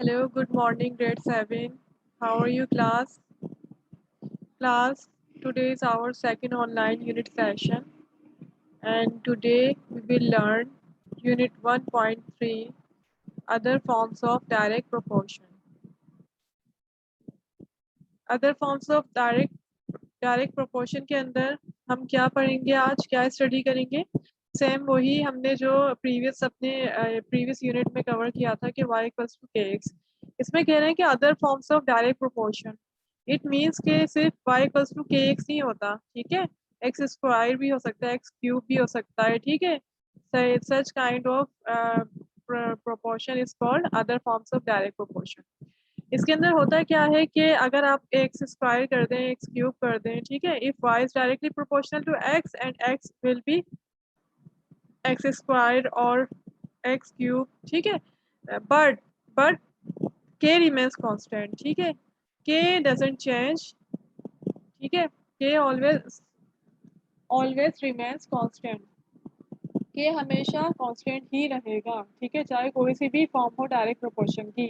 Hello, good morning, grade 7. How are you, class? Class, today is our second online unit session, and today we will learn Unit 1.3 Other Forms of Direct Proportion. Other Forms of Direct Proportion के अंदर हम क्या पढ़ेंगे आज, क्या study करेंगे? Same वही हमने जो प्रीवियस यूनिट में कवर किया था कि y इक्वल्स टू kx। इसमें कह रहे हैं कि other forms of direct proportion, it means के सिर्फ y इक्वल्स टू kx नहीं होता, ठीक है, एक्स स्क्वायर भी हो सकता है, एक्स क्यूब भी हो सकता है, ठीक है। Such kind of proportion is called other forms of direct proportion. इसके अंदर होता क्या है कि अगर आप एक्स स्क्वायर कर दें, एक्स क्यूब कर दें, ठीक है, if y is directly proportional to x and x will be X square और एक्स क्यूब, ठीक है, बट k रिमेन्स कांस्टेंट, ठीक है, k डजंट चेंज, ठीक है, k always remains constant, k हमेशा कांस्टेंट ही रहेगा, ठीक है, चाहे कोई सी भी फॉर्म हो डायरेक्ट प्रोपोर्शन की,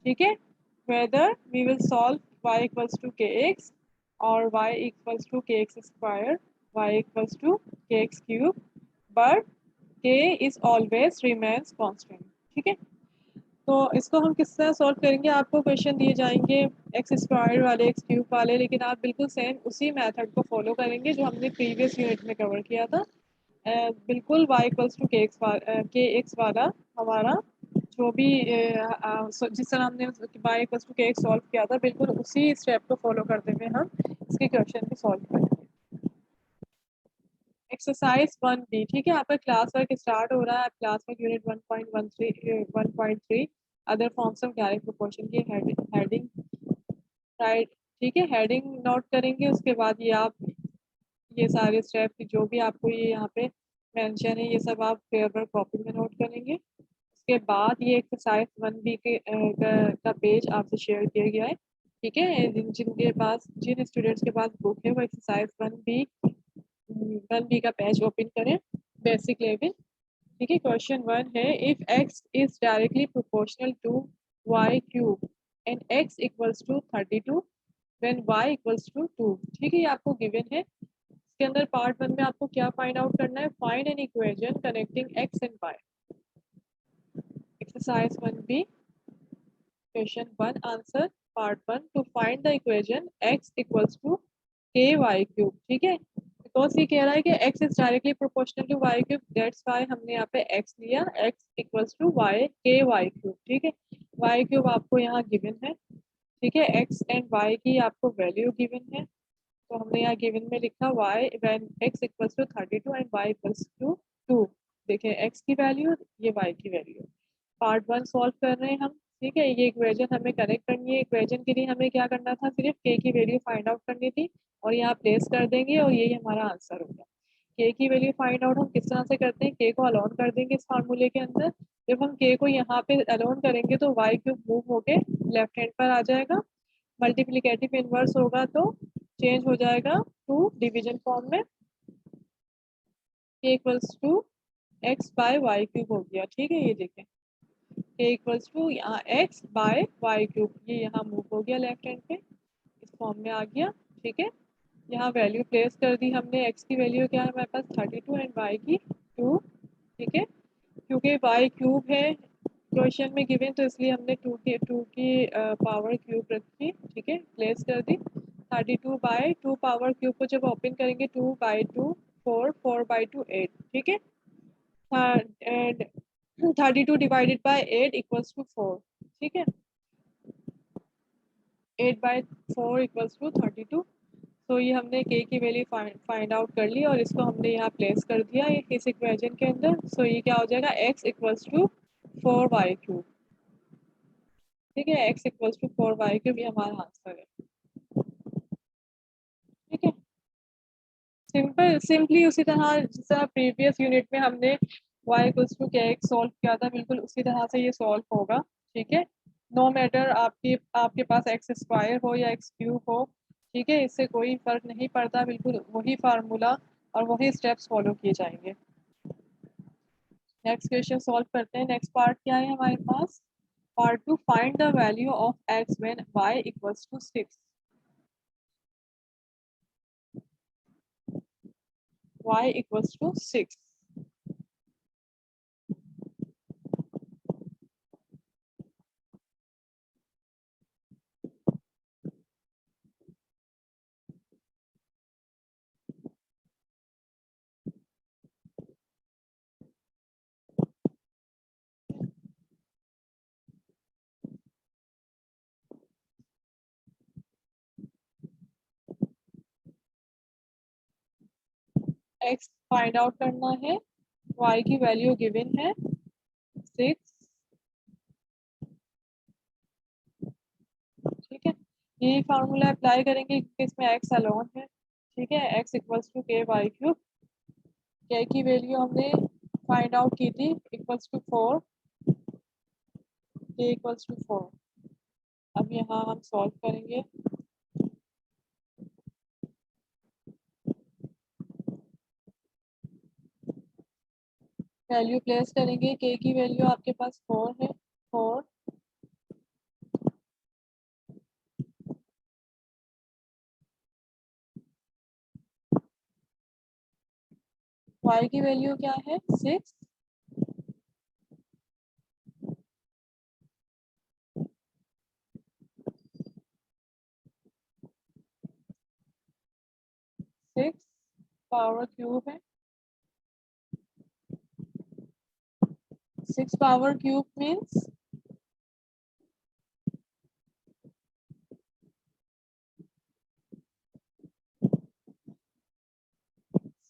ठीक है। whether we will solve y equals to kx or y equals to kx square, y equals to kx cube, but k is always remains constant, ठीक है। तो इसको हम किस तरह सॉल्व करेंगे, आपको क्वेश्चन दिए जाएंगे एक्स स्क्वायर वाले, एक्स क्यूब वाले, लेकिन आप बिल्कुल सेम उसी मेथड को फॉलो करेंगे जो हमने प्रीवियस यूनिट में कवर किया था। बिल्कुल y इक्वल्स टू के एक्स वाला हमारा जो भी जिस तरह हमने y इक्वल्स टू के एक्स सॉल्व किया था, बिल्कुल उसी स्टेप को फॉलो करते हुए हम इसके क्वेश्चन भी सॉल्व करेंगे। एक्सरसाइज 1B, ठीक है, आपका क्लास वर्क स्टार्ट हो रहा है। Class work unit 1.3 other forms of direct proportion की हेडिंग राइट, ठीक है, हेडिंग नोट करेंगे। उसके बाद ये आप ये सारे स्टेप जो भी आपको ये यहाँ पे मेंशन है, ये सब आप पेपर कॉपी में नोट करेंगे। उसके बाद ये एक्सरसाइज 1B का पेज आपसे शेयर किया गया है, ठीक है, जिन स्टूडेंट्स के पास बुक है वो एक्सरसाइज 1B का पेज ओपन करें, बेसिक लेवल, ठीक है। क्वेश्चन 1 है, if x is directly proportional to y cube and x equals to 32 when y equals to 2, ठीक है, ये आपको गिवन है। इसके अंदर पार्ट 1 में आपको क्या फाइंड आउट करना है, find an equation connecting x and y। Exercise 1B question 1 answer part 1, to find the equation x equals to ky cube, ठीक है, बिकॉज ये कह रहा है कि x is directly proportional to y cube, that's why हमने यहाँ पे x लिया, x equals to y ky cube, ठीक है। y क्यूब आपको यहाँ गिवन है, ठीक है, x एंड y की आपको वैल्यू गिवन है, तो हमने यहाँ गिवन में लिखा y when x equals to 32 and y equals to 2, देखिए x की वैल्यू, ये y की वैल्यू। पार्ट 1 सॉल्व कर रहे हैं हम, ठीक है, ये इक्वेशन हमें कनेक्ट करनी है। इक्वेशन के लिए हमें क्या करना था, सिर्फ k की वैल्यू फाइंड आउट करनी थी और यहाँ प्लेस कर देंगे और यही हमारा आंसर होगा। k की वैल्यू फाइंड आउट हम किस तरह से करते हैं, k को अलोन कर देंगे इस फार्मूले के अंदर। जब हम k को यहाँ पे अलोन करेंगे तो y क्यूब मूव होके लेफ्ट हैंड पर आ जाएगा, मल्टीप्लिकेटिव इनवर्स होगा तो चेंज हो जाएगा टू डिवीजन फॉर्म में, k equals to x by Y cube हो गया, ठीक है, ये देखें k इक्वल्स टू यहाँ x बाय वाई क्यूब, ये यहाँ मूव हो गया लेफ्ट हैंड पे, इस फॉर्म में आ गया, ठीक है। यहाँ वैल्यू प्लेस कर दी हमने, x की वैल्यू क्या है हमारे पास 32 एंड y की 2, ठीक है, क्योंकि y क्यूब है क्वेश्चन में गिवन तो इसलिए हमने 2 की पावर क्यूब रखी, ठीक है, प्लेस कर दी। 32 बाय 2 पावर क्यूब को जब ओपन करेंगे 2 बाई 2 4, 4 बाई 2 8, ठीक है, and 32 divided by 8 equals to 4, ठीक है, 8 बाय 4 इक्वल्स टू 32। तो ये हमने k की वैल्यू फाइंड आउट कर ली और इसको हमने यहाँ प्लेस कर दिया इस इक्वेशन के अंदर। सो ये क्या हो जाएगा, x equals to 4y cube, ठीक है, x equals to 4y cube, ये हमारा आंसर है, ठीक है। सिंपली उसी तरह जिस तरह प्रीवियस यूनिट में हमने y equals to kx solve किया था, बिल्कुल उसी तरह से ये सॉल्व होगा, ठीक है। नो मैटर आपके पास एक्स स्क्वायर हो या एक्स क्यूब हो, ठीक है, इससे कोई फर्क नहीं पड़ता, बिल्कुल वही फार्मूला और वही स्टेप्स फॉलो किए जाएंगे। नेक्स्ट क्वेश्चन सॉल्व करते हैं। नेक्स्ट पार्ट क्या है हमारे पास, Part 2, find the value of x when y equals to 6. Y equals to 6. x find out करना है, y की वैल्यू गिवन है 6, ठीक है। ये फार्मूला अप्लाई करेंगे क्योंकि इसमें x अलोन है, ठीक है। x इक्वल्स टू के वाई क्यूब, के की वैल्यू हमने फाइंड आउट की थी इक्वल्स टू 4, के इक्वल्स टू 4। अब यहाँ हम सॉल्व करेंगे। वैल्यू प्लेस करेंगे, के की वैल्यू आपके पास 4 है, 4, y की वैल्यू क्या है 6, 6 पावर क्यूब है, 6 power cube means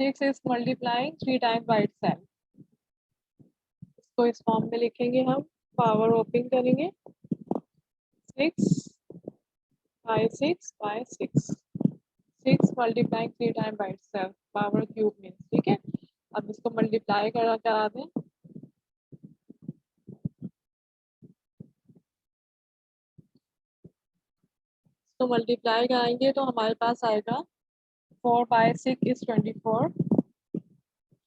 6 is multiplying 3 times by itself। इसको इस फॉर्म में लिखेंगे हम, पावर ओपन करेंगे 6 by 6 by 6, 6 multiplying 3 time by itself, power cube means, ठीक है। अब इसको मल्टीप्लाई करा दें, तो मल्टीप्लाई कराएंगे तो हमारे पास आएगा 4 by 6 is 24,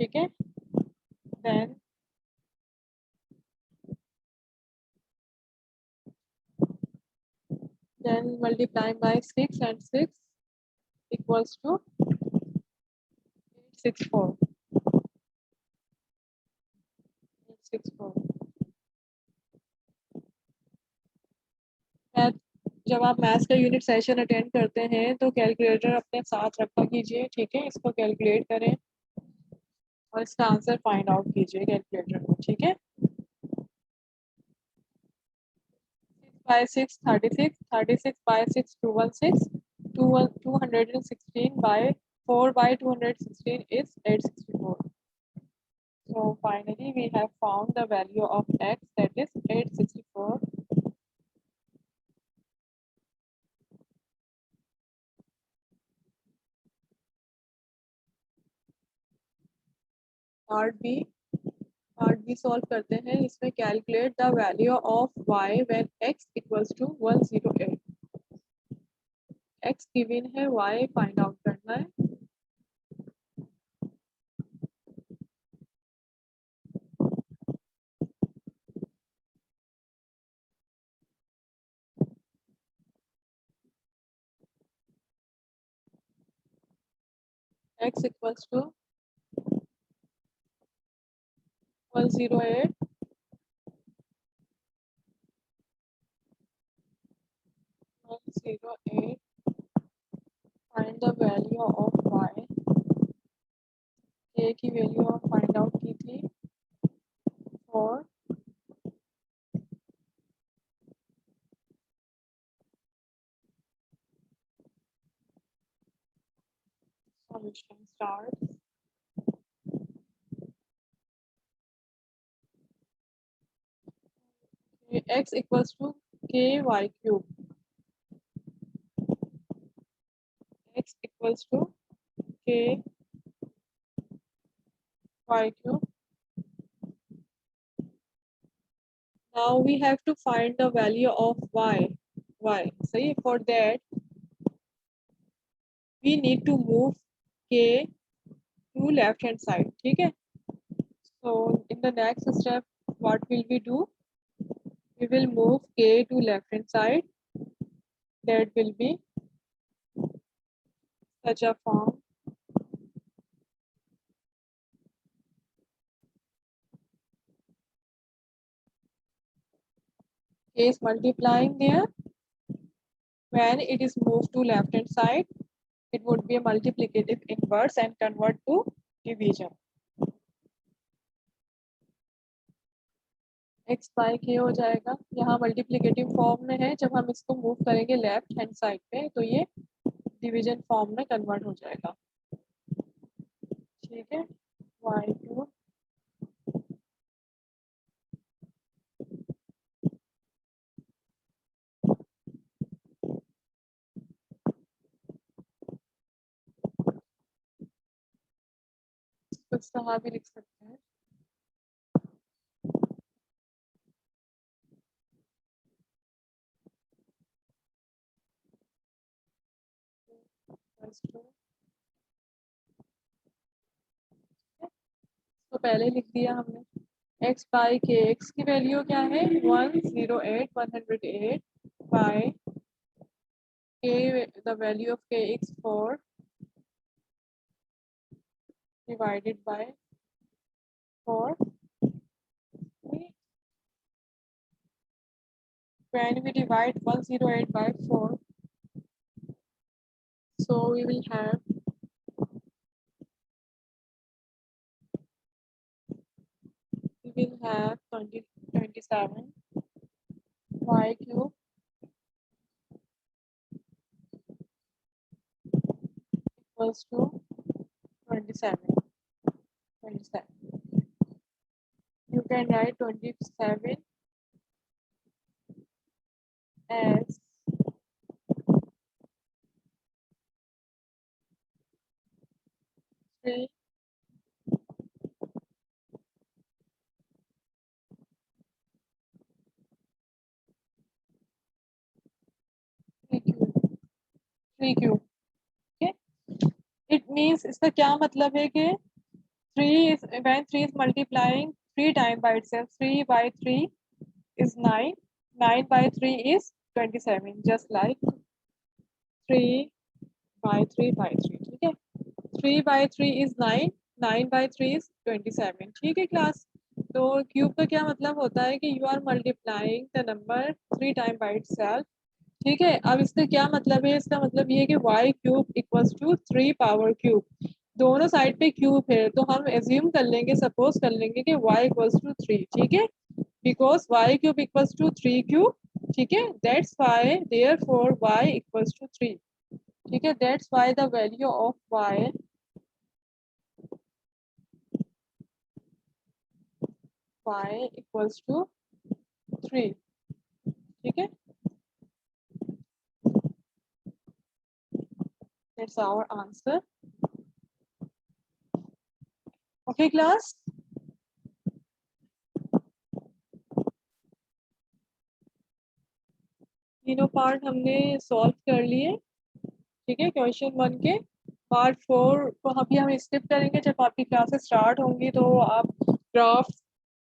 ठीक है। Then multiplying by 6 and 6 equals to 864, 864। जब आप मैथ्स का यूनिट सेशन अटेंड करते हैं तो कैलकुलेटर अपने साथ रखा कीजिए, ठीक है। इसको कैलकुलेट करें और इसका आंसर फाइंड आउट कीजिए कैलकुलेटर में, ठीक है। 6 by 6 36, 36 by 6 216, 216 by 4 by 216 is 864। So finally we have found the value of x, that is 864। Part B solve करते हैं। इसमें calculate the value of y when x equals to 108। x given है, y find out करना है। x equals to 108, 108, find the value of y। k की value हम find out की थी 4, solution start. x equals to k y cube, x equals to k y cube. Now we have to find the value of y, सही। For that we need to move k to left hand side, ठीक है। So in the next step what will we do, We will move k to left hand side. That will be such a form. K is multiplying there. When it is moved to left hand side, it would be a multiplicative inverse and convert to division. x by k हो जाएगा, यहाँ multiplicative form में है, जब हम इसको move करेंगे left hand side पे तो ये डिवीजन फॉर्म में कन्वर्ट हो जाएगा। ठीक है, y क्यूब इस तरह भी लिख सकते हैं। तो पहले लिख दिया हमने। x बाई के एक्स की वैल्यू क्या है 108 by k, the value of kx 4 divided by 4. When we divide 108 by 4, so we will have we will have 27 y cube equals to 27. You can write 27 as 3 cube 3 cube. Okay, it means इसका क्या मतलब है कि 3 is when 3 is multiplying 3 times by itself, 3 by 3 is 9, 9 by 3 is 27, just like 3 by 3 by 3. ठीक है, 3 by 3 is 9, 9 by 3 is 27. ठीक है class. तो क्यूब का क्या मतलब होता है कि you are multiplying the number 3 time by itself. ठीक है, अब इसका क्या मतलब है, इसका मतलब ये है कि y cube equals to 3 power cube. दोनों साइड पे क्यूब है तो हम एज्यूम कर लेंगे, सपोज कर लेंगे कि y इक्वल्स टू 3। ठीक है, because y cube equals to 3 cube. ठीक है, that's why therefore y equals to 3। ठीक है, that's why the value of y equals to 3। ठीक है, that's our answer. Okay class, तीनों पार्ट हमने सॉल्व कर लिए। ठीक है, क्वेश्चन 1 के पार्ट 4 को अभी हम स्किप करेंगे। जब आपकी क्लासेस स्टार्ट होंगी तो आप ग्राफ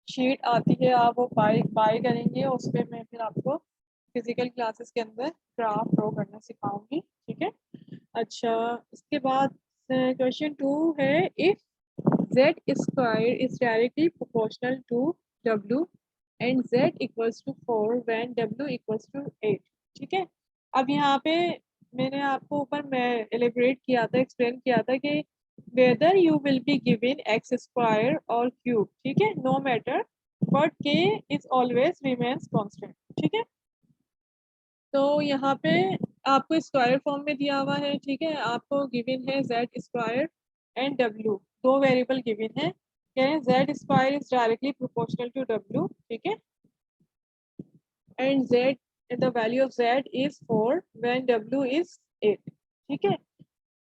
शीट आती है, आप वो बाय करेंगे, उस पर मैं फिर आपको फिजिकल क्लासेस के अंदर ग्राफ ड्रॉ करना सिखाऊंगी। ठीक है, अच्छा इसके बाद क्वेश्चन 2 है, if z square is directly proportional to w and z equals to 4 when w equals to 8। ठीक है, अब यहाँ पे मैंने आपको ऊपर मैं एलिब्रेट किया था, एक्सप्लेन किया था कि whether you will be given x square और क्यूब, ठीक है, नो मैटर बट के इज ऑलवेज रिमेन्स कांस्टेंट। ठीक है, तो यहाँ पे आपको स्क्वायर फॉर्म में दिया हुआ है। ठीक है, आपको गिवन है जेड स्क्वायर एंड डब्ल्यू, दो वेरिएबल गिवन है। क्या है, Z square is directly proportional to W. ठीक है, and Z the value of Z is 4 when W is 8। ठीक है,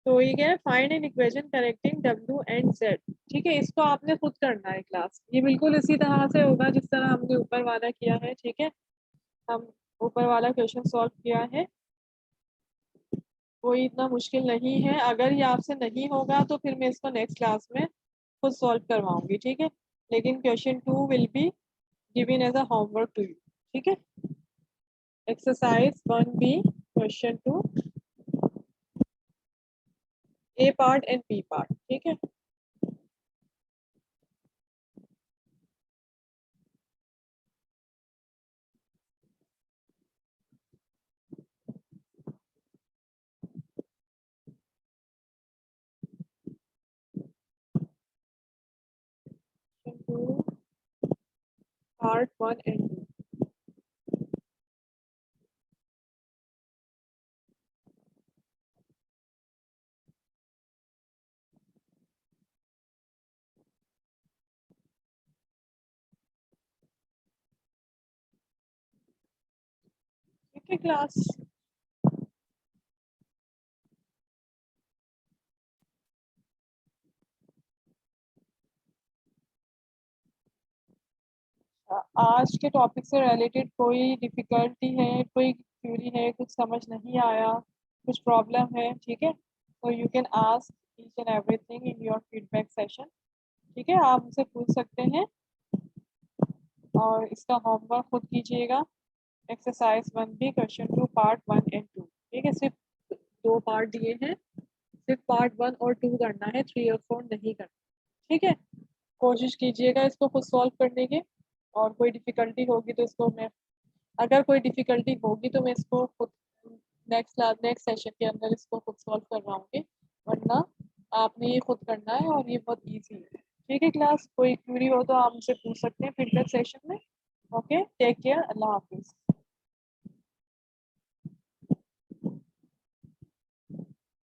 तो ये क्या है, find an equation correcting W and Z. ठीक है, इसको आपने खुद करना है क्लास, ये बिल्कुल इसी तरह से होगा जिस तरह हमने ऊपर वाला किया है। ठीक है, हम ऊपर वाला क्वेश्चन सॉल्व किया है, कोई इतना मुश्किल नहीं है। अगर ये आपसे नहीं होगा तो फिर मैं इसको नेक्स्ट क्लास में खुद सॉल्व करवाऊंगी। ठीक है, लेकिन question 2 will be given as a homework to you. ठीक है। Exercise 1B question 2, A part and B part. ठीक है। Question 2 part 1 and 2। ठीक है क्लास। आज के टॉपिक से रिलेटेड कोई डिफिकल्टी है, कोई क्यूरी है, कुछ समझ नहीं आया, कुछ प्रॉब्लम है, ठीक है, तो you can ask each and everything in your feedback session. ठीक है, आप मुझसे पूछ सकते हैं और इसका होमवर्क खुद कीजिएगा। Exercise 1B question 2 part 1 and 2। ठीक है, सिर्फ 2 पार्ट दिए हैं, सिर्फ पार्ट 1 और 2 करना है, 3 और 4 नहीं करना। ठीक है, कोशिश कीजिएगा इसको खुद सॉल्व करने की, और कोई डिफिकल्टी होगी तो इसको मैं, अगर कोई डिफिकल्टी होगी तो मैं इसको खुद नेक्स्ट सेशन के अंदर इसको खुद सॉल्व करवाऊंगी, वरना आपने ये खुद करना है और ये बहुत इजी है। ठीक है क्लास, कोई क्वेरी हो तो आप मुझसे पूछ सकते हैं फीडबैक सेशन में। ओके, टेक केयर, अल्लाह हाफिज।